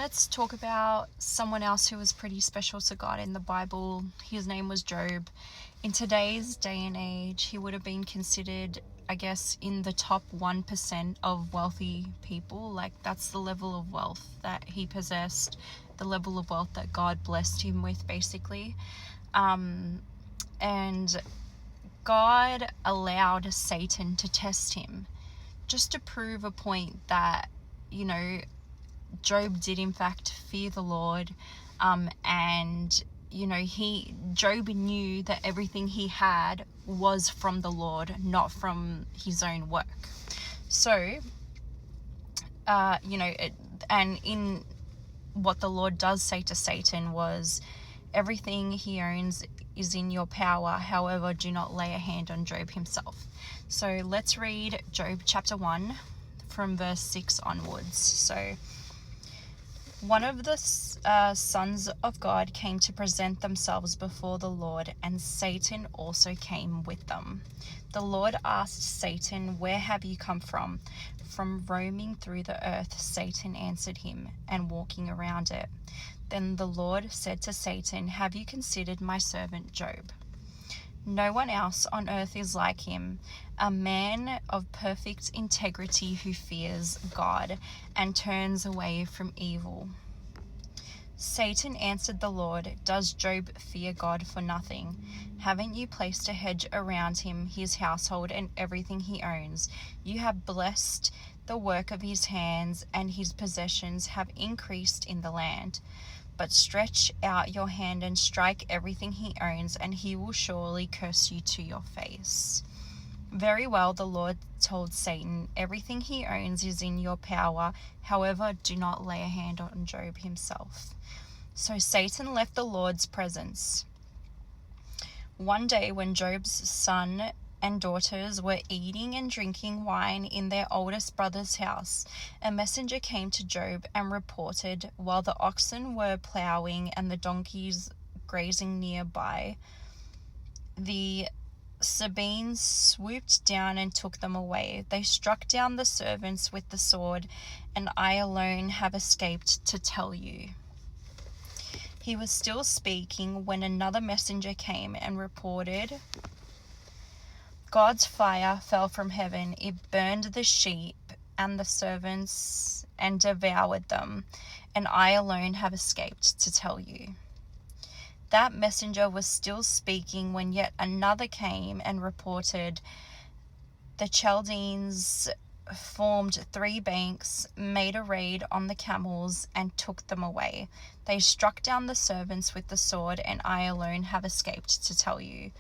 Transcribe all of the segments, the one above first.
let's talk about someone else who was pretty special to God in the Bible. His name was Job. In today's day and age, he would have been considered, I guess, in the top 1% of wealthy people. Like, that's the level of wealth that he possessed, the level of wealth that God blessed him with, basically. And God allowed Satan to test him just to prove a point that, Job did in fact fear the Lord, and Job knew that everything he had was from the Lord, not from his own work. So, and in what the Lord does say to Satan was, everything he owns is in your power, however, do not lay a hand on Job himself. So let's read Job chapter 1 from verse 6 onwards. So, one of the sons of God came to present themselves before the Lord, and Satan also came with them. The Lord asked Satan, "Where have you come from?" "From roaming through the earth," Satan answered him, "and walking around it." Then the Lord said to Satan, "Have you considered my servant Job? No one else on earth is like him, a man of perfect integrity who fears God and turns away from evil." Satan answered the Lord, "Does Job fear God for nothing? Haven't you placed a hedge around him, his household, and everything he owns? You have blessed the work of his hands, and his possessions have increased in the land. But stretch out your hand and strike everything he owns, and he will surely curse you to your face." "Very well," the Lord told Satan, "everything he owns is in your power. However, do not lay a hand on Job himself." So Satan left the Lord's presence. One day, when Job's son and daughters were eating and drinking wine in their oldest brother's house, a messenger came to Job and reported, while the oxen were plowing and the donkeys grazing nearby, the Sabeans swooped down and took them away. They struck down the servants with the sword, and I alone have escaped to tell you. He was still speaking when another messenger came and reported, "God's fire fell from heaven. It burned the sheep and the servants and devoured them, and I alone have escaped to tell you." That messenger was still speaking when yet another came and reported, "The Chaldeans formed 3 banks, made a raid on the camels, and took them away. They struck down the servants with the sword, and I alone have escaped to tell you."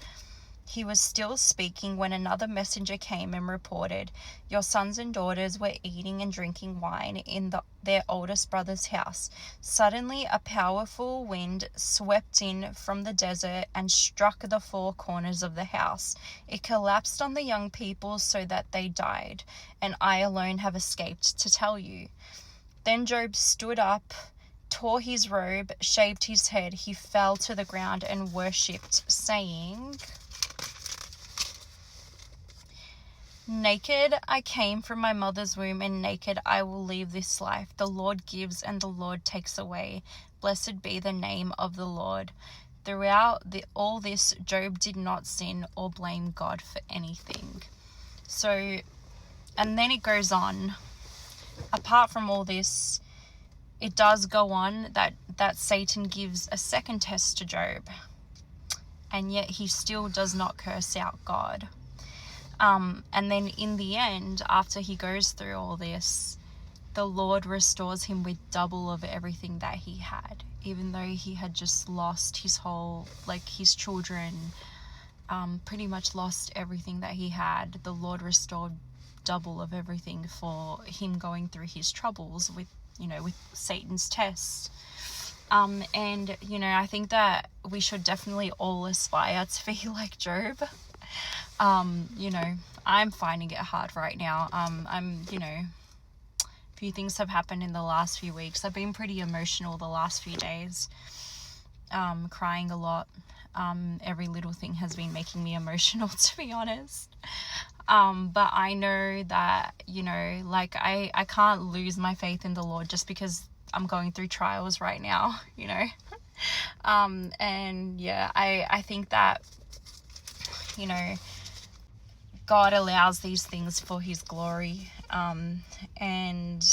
He was still speaking when another messenger came and reported, "Your sons and daughters were eating and drinking wine in their oldest brother's house. Suddenly a powerful wind swept in from the desert and struck the 4 corners of the house. It collapsed on the young people so that they died, and I alone have escaped to tell you." Then Job stood up, tore his robe, shaved his head. He fell to the ground and worshipped, saying, "Naked I came from my mother's womb, and naked I will leave this life. The Lord gives and the Lord takes away. Blessed be the name of the Lord." Throughout all this, Job did not sin or blame God for anything. So, and then it goes on. Apart from all this, it does go on that Satan gives a second test to Job, and yet he still does not curse out God. And then in the end, after he goes through all this, the Lord restores him with double of everything that he had, even though he had just lost his whole, his children, pretty much lost everything that he had. The Lord restored double of everything for him going through his troubles with Satan's tests. And I think that we should definitely all aspire to be like Job. I'm finding it hard right now. Few things have happened in the last few weeks. I've been pretty emotional the last few days, crying a lot. Every little thing has been making me emotional, to be honest. But I know that, I can't lose my faith in the Lord just because I'm going through trials right now, you know. And yeah, I think that, you know, God allows these things for his glory. And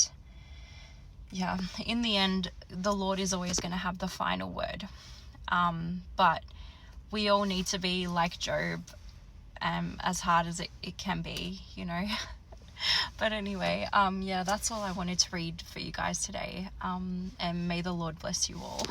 yeah, in the end, the Lord is always going to have the final word. But we all need to be like Job, as hard as it can be, you know. But anyway, yeah, that's all I wanted to read for you guys today. And may the Lord bless you all.